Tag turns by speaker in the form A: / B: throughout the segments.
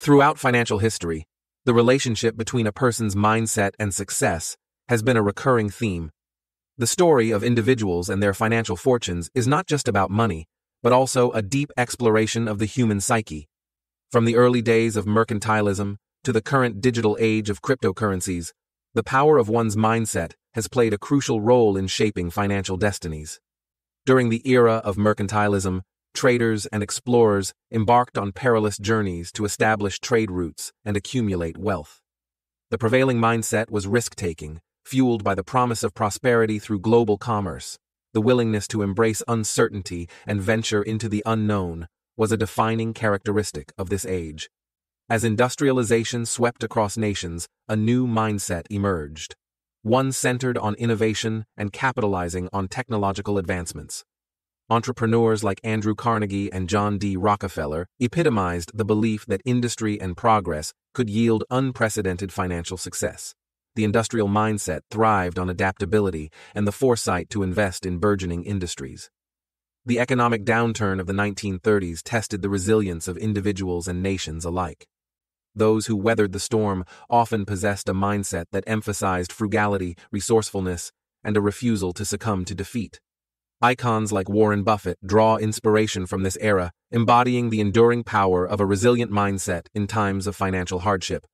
A: Throughout financial history, the relationship between a person's mindset and success has been a recurring theme. The story of individuals and their financial fortunes is not just about money, but also a deep exploration of the human psyche. From the early days of mercantilism to the current digital age of cryptocurrencies, the power of one's mindset has played a crucial role in shaping financial destinies. During the era of mercantilism, traders and explorers embarked on perilous journeys to establish trade routes and accumulate wealth. The prevailing mindset was risk-taking, fueled by the promise of prosperity through global commerce. The willingness to embrace uncertainty and venture into the unknown was a defining characteristic of this age. As industrialization swept across nations, a new mindset emerged, one centered on innovation and capitalizing on technological advancements. Entrepreneurs like Andrew Carnegie and John D. Rockefeller epitomized the belief that industry and progress could yield unprecedented financial success. The industrial mindset thrived on adaptability and the foresight to invest in burgeoning industries. The economic downturn of the 1930s tested the resilience of individuals and nations alike. Those who weathered the storm often possessed a mindset that emphasized frugality, resourcefulness, and a refusal to succumb to defeat. Icons like Warren Buffett draw inspiration from this era, embodying the enduring power of a resilient mindset in times of financial hardship.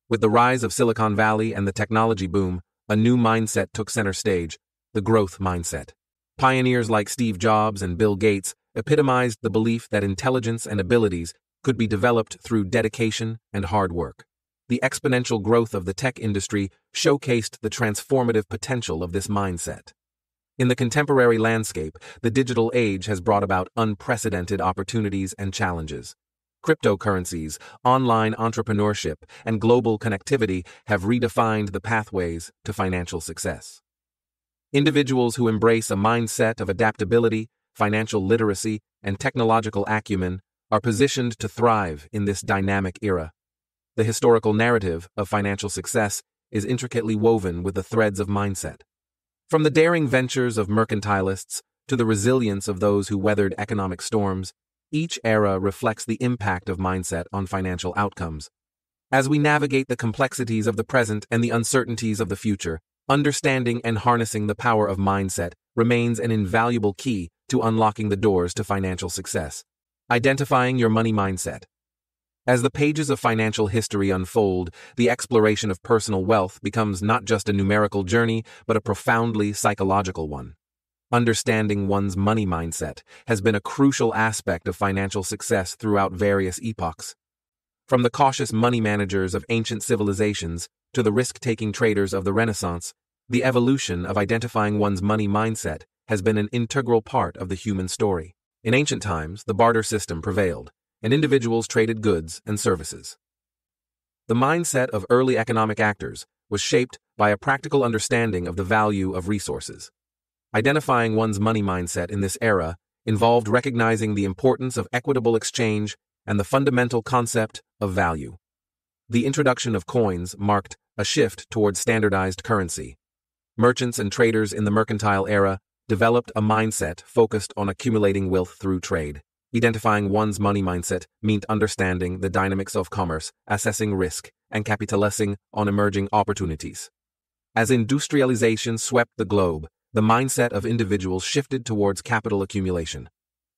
A: With the rise of Silicon Valley and the technology boom, a new mindset took center stage, the growth mindset. Pioneers like Steve Jobs and Bill Gates epitomized the belief that intelligence and abilities could be developed through dedication and hard work. The exponential growth of the tech industry showcased the transformative potential of this mindset. In the contemporary landscape, the digital age has brought about unprecedented opportunities and challenges. Cryptocurrencies, online entrepreneurship, and global connectivity have redefined the pathways to financial success. Individuals who embrace a mindset of adaptability, financial literacy, and technological acumen are positioned to thrive in this dynamic era. The historical narrative of financial success is intricately woven with the threads of mindset. From the daring ventures of mercantilists to the resilience of those who weathered economic storms, each era reflects the impact of mindset on financial outcomes. As we navigate the complexities of the present and the uncertainties of the future, understanding and harnessing the power of mindset remains an invaluable key to unlocking the doors to financial success. Identifying your money mindset. As the pages of financial history unfold, the exploration of personal wealth becomes not just a numerical journey, but a profoundly psychological one. Understanding one's money mindset has been a crucial aspect of financial success throughout various epochs. From the cautious money managers of ancient civilizations to the risk-taking traders of the Renaissance, the evolution of identifying one's money mindset has been an integral part of the human story. In ancient times, the barter system prevailed, and individuals traded goods and services. The mindset of early economic actors was shaped by a practical understanding of the value of resources. Identifying one's money mindset in this era involved recognizing the importance of equitable exchange and the fundamental concept of value. The introduction of coins marked a shift towards standardized currency. Merchants and traders in the mercantile era developed a mindset focused on accumulating wealth through trade. Identifying one's money mindset meant understanding the dynamics of commerce, assessing risk, and capitalizing on emerging opportunities. As industrialization swept the globe, the mindset of individuals shifted towards capital accumulation.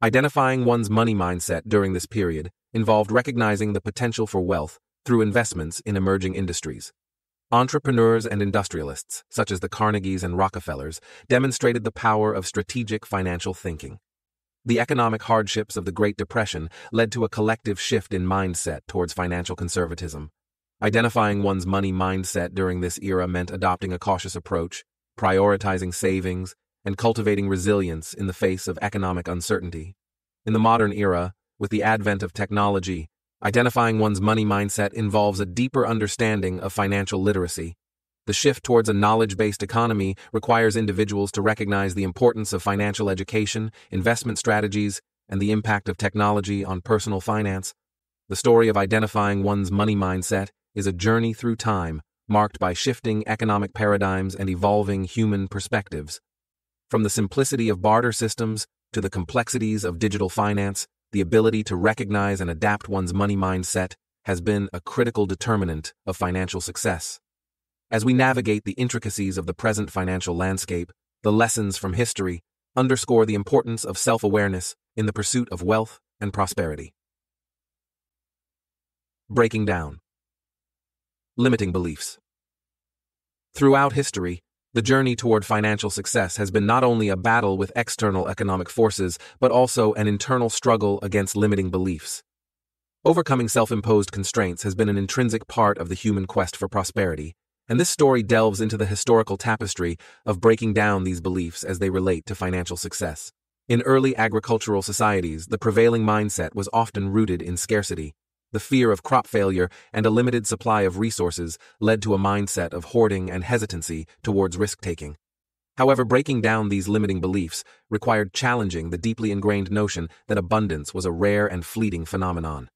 A: Identifying one's money mindset during this period involved recognizing the potential for wealth through investments in emerging industries. Entrepreneurs and industrialists, such as the Carnegies and Rockefellers, demonstrated the power of strategic financial thinking. The economic hardships of the Great Depression led to a collective shift in mindset towards financial conservatism. Identifying one's money mindset during this era meant adopting a cautious approach, prioritizing savings, and cultivating resilience in the face of economic uncertainty. In the modern era, with the advent of technology, identifying one's money mindset involves a deeper understanding of financial literacy. The shift towards a knowledge-based economy requires individuals to recognize the importance of financial education, investment strategies, and the impact of technology on personal finance. The story of identifying one's money mindset is a journey through time, marked by shifting economic paradigms and evolving human perspectives. From the simplicity of barter systems to the complexities of digital finance, the ability to recognize and adapt one's money mindset has been a critical determinant of financial success. As we navigate the intricacies of the present financial landscape, the lessons from history underscore the importance of self-awareness in the pursuit of wealth and prosperity. Breaking down limiting beliefs. Throughout history, the journey toward financial success has been not only a battle with external economic forces, but also an internal struggle against limiting beliefs. Overcoming self-imposed constraints has been an intrinsic part of the human quest for prosperity, and this story delves into the historical tapestry of breaking down these beliefs as they relate to financial success. In early agricultural societies, the prevailing mindset was often rooted in scarcity. The fear of crop failure and a limited supply of resources led to a mindset of hoarding and hesitancy towards risk-taking. However, breaking down these limiting beliefs required challenging the deeply ingrained notion that abundance was a rare and fleeting phenomenon.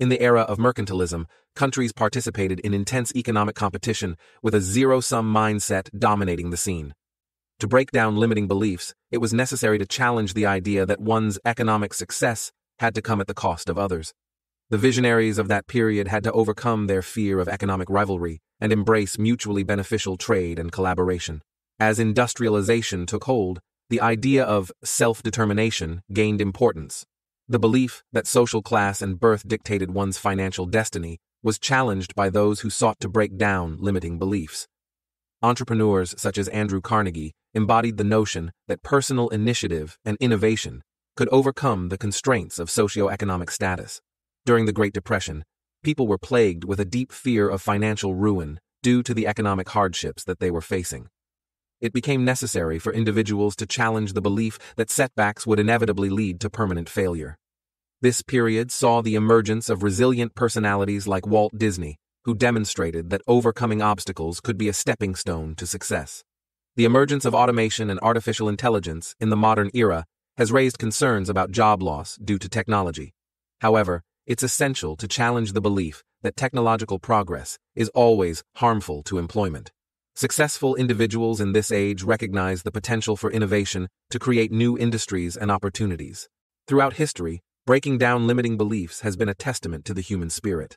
A: In the era of mercantilism, countries participated in intense economic competition with a zero-sum mindset dominating the scene. To break down limiting beliefs, it was necessary to challenge the idea that one's economic success had to come at the cost of others. The visionaries of that period had to overcome their fear of economic rivalry and embrace mutually beneficial trade and collaboration. As industrialization took hold, the idea of self-determination gained importance. The belief that social class and birth dictated one's financial destiny was challenged by those who sought to break down limiting beliefs. Entrepreneurs such as Andrew Carnegie embodied the notion that personal initiative and innovation could overcome the constraints of socioeconomic status. During the Great Depression, people were plagued with a deep fear of financial ruin due to the economic hardships that they were facing. It became necessary for individuals to challenge the belief that setbacks would inevitably lead to permanent failure. This period saw the emergence of resilient personalities like Walt Disney, who demonstrated that overcoming obstacles could be a stepping stone to success. The emergence of automation and artificial intelligence in the modern era has raised concerns about job loss due to technology. However, it's essential to challenge the belief that technological progress is always harmful to employment. Successful individuals in this age recognize the potential for innovation to create new industries and opportunities. Throughout history, breaking down limiting beliefs has been a testament to the human spirit.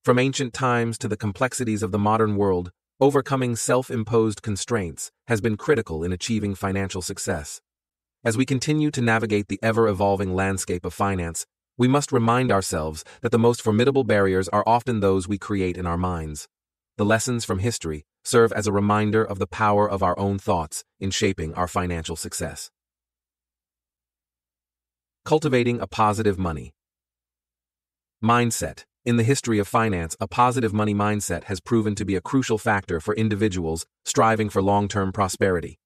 A: From ancient times to the complexities of the modern world, overcoming self-imposed constraints has been critical in achieving financial success. As we continue to navigate the ever-evolving landscape of finance, we must remind ourselves that the most formidable barriers are often those we create in our minds. The lessons from history serve as a reminder of the power of our own thoughts in shaping our financial success. Cultivating a positive money mindset. In the history of finance, a positive money mindset has proven to be a crucial factor for individuals striving for long-term prosperity.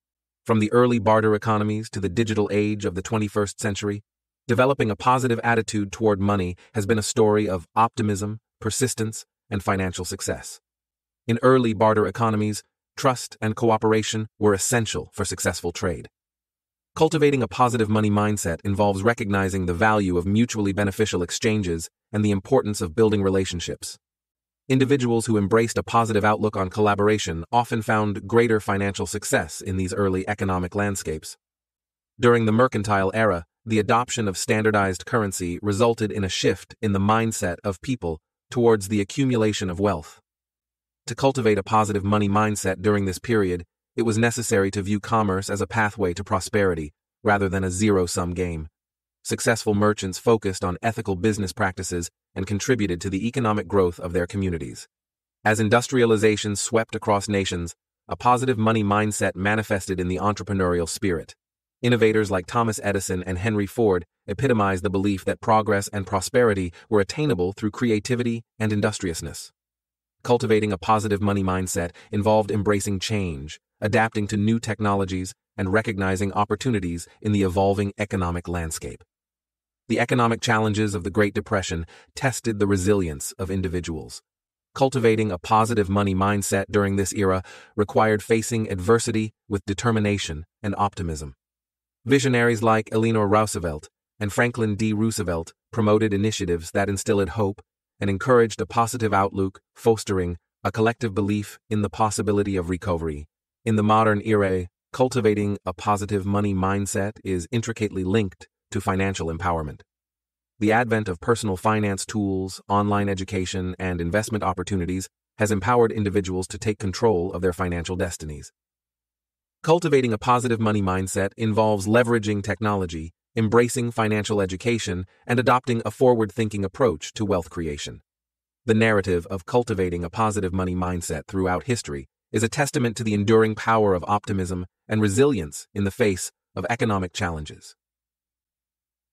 A: From the early barter economies to the digital age of the 21st century, developing a positive attitude toward money has been a story of optimism, persistence, and financial success. In early barter economies, trust and cooperation were essential for successful trade. Cultivating a positive money mindset involves recognizing the value of mutually beneficial exchanges and the importance of building relationships. Individuals who embraced a positive outlook on collaboration often found greater financial success in these early economic landscapes. During the mercantile era, the adoption of standardized currency resulted in a shift in the mindset of people towards the accumulation of wealth. To cultivate a positive money mindset during this period, it was necessary to view commerce as a pathway to prosperity rather than a zero-sum game. Successful merchants focused on ethical business practices and contributed to the economic growth of their communities. As industrialization swept across nations, a positive money mindset manifested in the entrepreneurial spirit. Innovators like Thomas Edison and Henry Ford epitomized the belief that progress and prosperity were attainable through creativity and industriousness. Cultivating a positive money mindset involved embracing change, adapting to new technologies, and recognizing opportunities in the evolving economic landscape. The economic challenges of the Great Depression tested the resilience of individuals. Cultivating a positive money mindset during this era required facing adversity with determination and optimism. Visionaries like Eleanor Roosevelt and Franklin D. Roosevelt promoted initiatives that instilled hope and encouraged a positive outlook, fostering a collective belief in the possibility of recovery. In the modern era, cultivating a positive money mindset is intricately linked to financial empowerment. the advent of personal finance tools, online education, and investment opportunities has empowered individuals to take control of their financial destinies. Cultivating a positive money mindset involves leveraging technology, embracing financial education, and adopting a forward-thinking approach to wealth creation. The narrative of cultivating a positive money mindset throughout history is a testament to the enduring power of optimism and resilience in the face of economic challenges.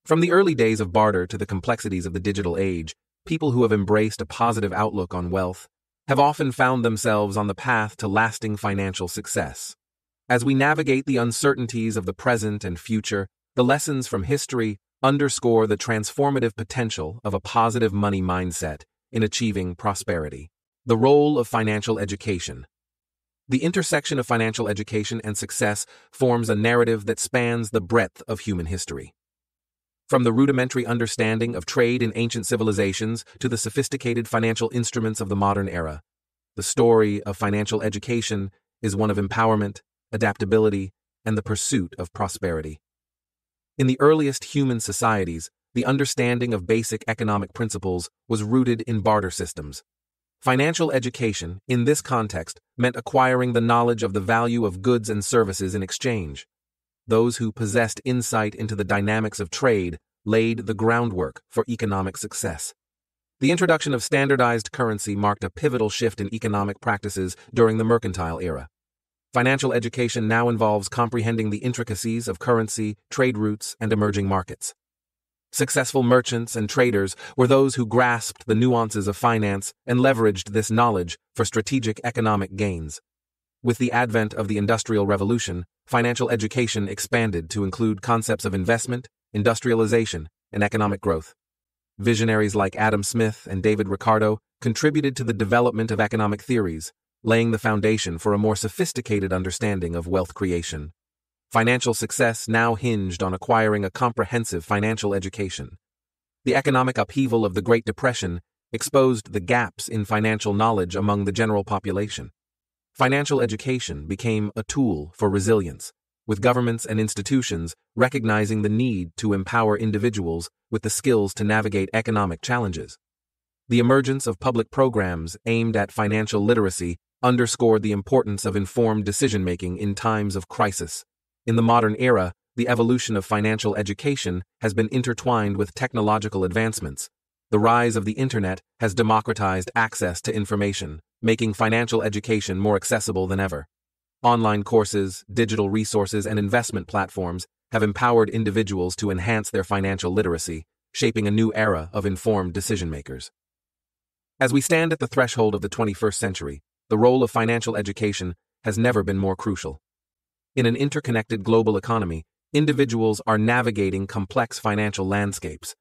A: From the early days of barter to the complexities of the digital age, people who have embraced a positive outlook on wealth have often found themselves on the path to lasting financial success. As we navigate the uncertainties of the present and future, the lessons from history underscore the transformative potential of a positive money mindset in achieving prosperity. The role of financial education. The intersection of financial education and success forms a narrative that spans the breadth of human history. From the rudimentary understanding of trade in ancient civilizations to the sophisticated financial instruments of the modern era, the story of financial education is one of empowerment, adaptability, and the pursuit of prosperity. In the earliest human societies, the understanding of basic economic principles was rooted in barter systems. Financial education, in this context, meant acquiring the knowledge of the value of goods and services in exchange. Those who possessed insight into the dynamics of trade laid the groundwork for economic success. The introduction of standardized currency marked a pivotal shift in economic practices during the mercantile era. Financial education now involves comprehending the intricacies of currency, trade routes, and emerging markets. Successful merchants and traders were those who grasped the nuances of finance and leveraged this knowledge for strategic economic gains. With the advent of the Industrial Revolution, financial education expanded to include concepts of investment, industrialization, and economic growth. Visionaries like Adam Smith and David Ricardo contributed to the development of economic theories, laying the foundation for a more sophisticated understanding of wealth creation. Financial success now hinged on acquiring a comprehensive financial education. The economic upheaval of the Great Depression exposed the gaps in financial knowledge among the general population. Financial education became a tool for resilience, with governments and institutions recognizing the need to empower individuals with the skills to navigate economic challenges. The emergence of public programs aimed at financial literacy underscored the importance of informed decision-making in times of crisis. In the modern era, the evolution of financial education has been intertwined with technological advancements. The rise of the Internet has democratized access to information, making financial education more accessible than ever. Online courses, digital resources, and investment platforms have empowered individuals to enhance their financial literacy, shaping a new era of informed decision-makers. As we stand at the threshold of the 21st century, the role of financial education has never been more crucial. In an interconnected global economy, individuals are navigating complex financial landscapes.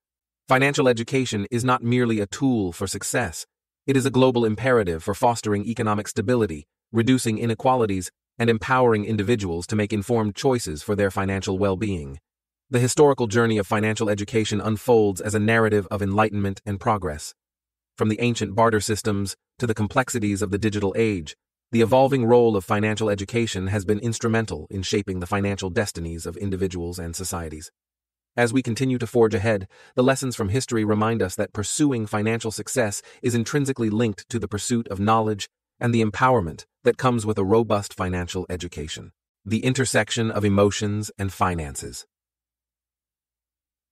A: Financial education is not merely a tool for success, it is a global imperative for fostering economic stability, reducing inequalities, and empowering individuals to make informed choices for their financial well-being. The historical journey of financial education unfolds as a narrative of enlightenment and progress. From the ancient barter systems to the complexities of the digital age, the evolving role of financial education has been instrumental in shaping the financial destinies of individuals and societies. As we continue to forge ahead, the lessons from history remind us that pursuing financial success is intrinsically linked to the pursuit of knowledge and the empowerment that comes with a robust financial education. The intersection of emotions and finances.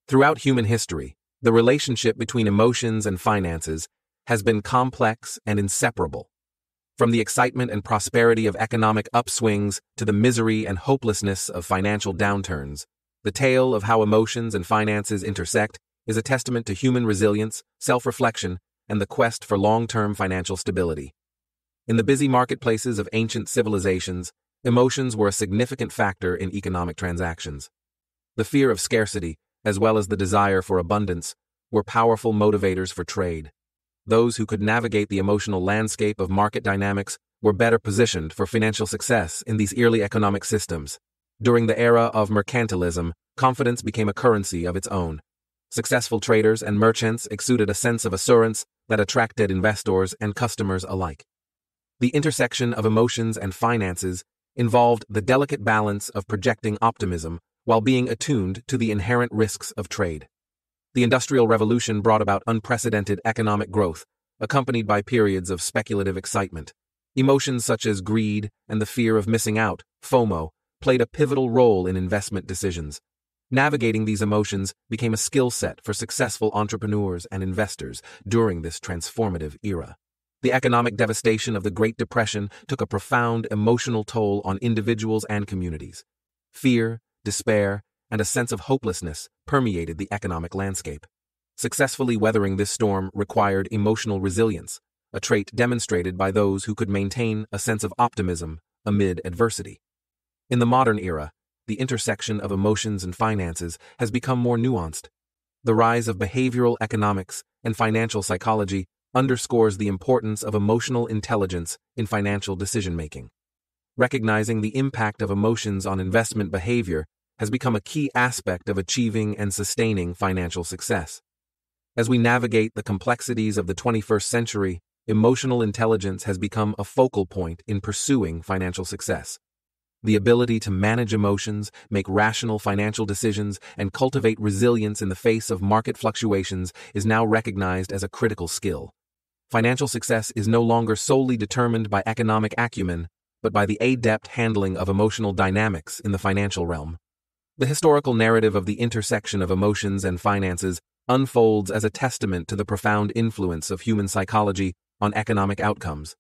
A: Throughout human history, the relationship between emotions and finances has been complex and inseparable. From the excitement and prosperity of economic upswings to the misery and hopelessness of financial downturns, the tale of how emotions and finances intersect is a testament to human resilience, self-reflection, and the quest for long-term financial stability. In the busy marketplaces of ancient civilizations, emotions were a significant factor in economic transactions. The fear of scarcity, as well as the desire for abundance, were powerful motivators for trade. Those who could navigate the emotional landscape of market dynamics were better positioned for financial success in these early economic systems. During the era of mercantilism, confidence became a currency of its own. Successful traders and merchants exuded a sense of assurance that attracted investors and customers alike. The intersection of emotions and finances involved the delicate balance of projecting optimism while being attuned to the inherent risks of trade. The Industrial Revolution brought about unprecedented economic growth, accompanied by periods of speculative excitement. Emotions such as greed and the fear of missing out, FOMO, played a pivotal role in investment decisions. Navigating these emotions became a skill set for successful entrepreneurs and investors during this transformative era. The economic devastation of the Great Depression took a profound emotional toll on individuals and communities. Fear, despair, and a sense of hopelessness permeated the economic landscape. Successfully weathering this storm required emotional resilience, a trait demonstrated by those who could maintain a sense of optimism amid adversity. In the modern era, the intersection of emotions and finances has become more nuanced. The rise of behavioral economics and financial psychology underscores the importance of emotional intelligence in financial decision-making. Recognizing the impact of emotions on investment behavior has become a key aspect of achieving and sustaining financial success. As we navigate the complexities of the 21st century, emotional intelligence has become a focal point in pursuing financial success. The ability to manage emotions, make rational financial decisions, and cultivate resilience in the face of market fluctuations is now recognized as a critical skill. Financial success is no longer solely determined by economic acumen, but by the adept handling of emotional dynamics in the financial realm. The historical narrative of the intersection of emotions and finances unfolds as a testament to the profound influence of human psychology on economic outcomes.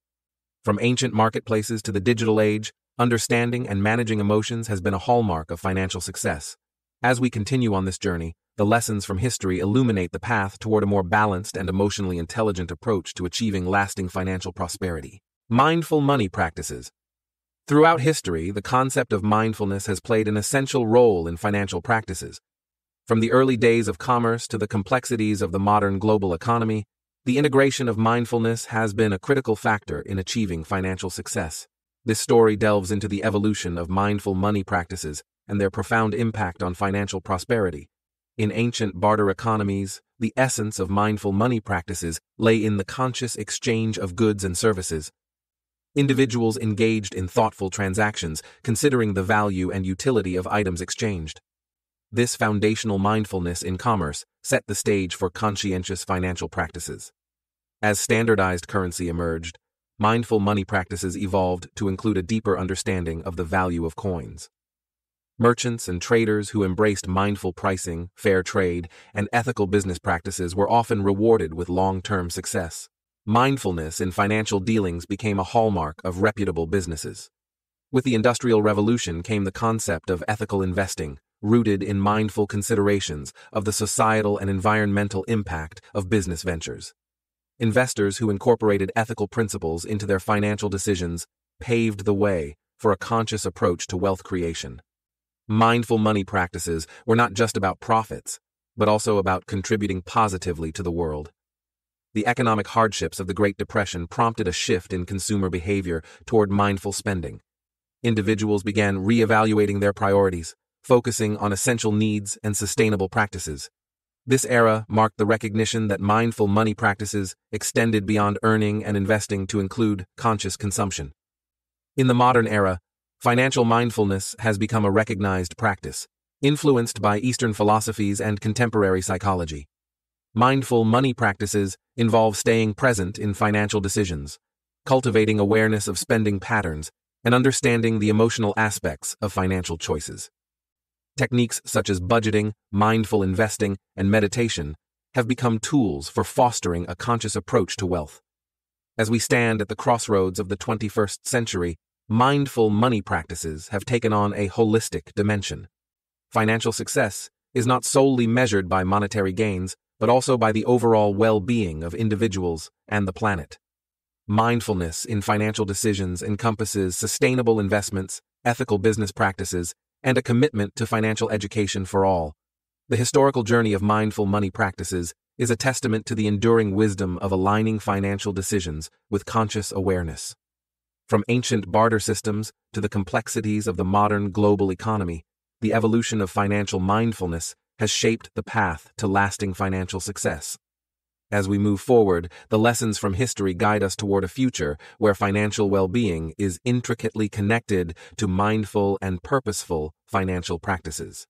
A: From ancient marketplaces to the digital age, understanding and managing emotions has been a hallmark of financial success. As we continue on this journey, the lessons from history illuminate the path toward a more balanced and emotionally intelligent approach to achieving lasting financial prosperity. Mindful money practices. Throughout history, the concept of mindfulness has played an essential role in financial practices. From the early days of commerce to the complexities of the modern global economy, the integration of mindfulness has been a critical factor in achieving financial success. This story delves into the evolution of mindful money practices and their profound impact on financial prosperity. In ancient barter economies, the essence of mindful money practices lay in the conscious exchange of goods and services. Individuals engaged in thoughtful transactions, considering the value and utility of items exchanged. This foundational mindfulness in commerce set the stage for conscientious financial practices. As standardized currency emerged, mindful money practices evolved to include a deeper understanding of the value of coins. Merchants and traders who embraced mindful pricing, fair trade, and ethical business practices were often rewarded with long-term success. Mindfulness in financial dealings became a hallmark of reputable businesses. With the Industrial Revolution came the concept of ethical investing, rooted in mindful considerations of the societal and environmental impact of business ventures. Investors who incorporated ethical principles into their financial decisions paved the way for a conscious approach to wealth creation. Mindful money practices were not just about profits, but also about contributing positively to the world. The economic hardships of the Great Depression prompted a shift in consumer behavior toward mindful spending. Individuals began reevaluating their priorities, focusing on essential needs and sustainable practices. This era marked the recognition that mindful money practices extended beyond earning and investing to include conscious consumption. In the modern era, financial mindfulness has become a recognized practice, influenced by Eastern philosophies and contemporary psychology. Mindful money practices involve staying present in financial decisions, cultivating awareness of spending patterns, and understanding the emotional aspects of financial choices. Techniques such as budgeting, mindful investing, and meditation have become tools for fostering a conscious approach to wealth. As we stand at the crossroads of the 21st century, mindful money practices have taken on a holistic dimension. Financial success is not solely measured by monetary gains, but also by the overall well-being of individuals and the planet. Mindfulness in financial decisions encompasses sustainable investments, ethical business practices, and a commitment to financial education for all. The historical journey of mindful money practices is a testament to the enduring wisdom of aligning financial decisions with conscious awareness. From ancient barter systems to the complexities of the modern global economy, the evolution of financial mindfulness has shaped the path to lasting financial success. As we move forward, the lessons from history guide us toward a future where financial well-being is intricately connected to mindful and purposeful financial practices.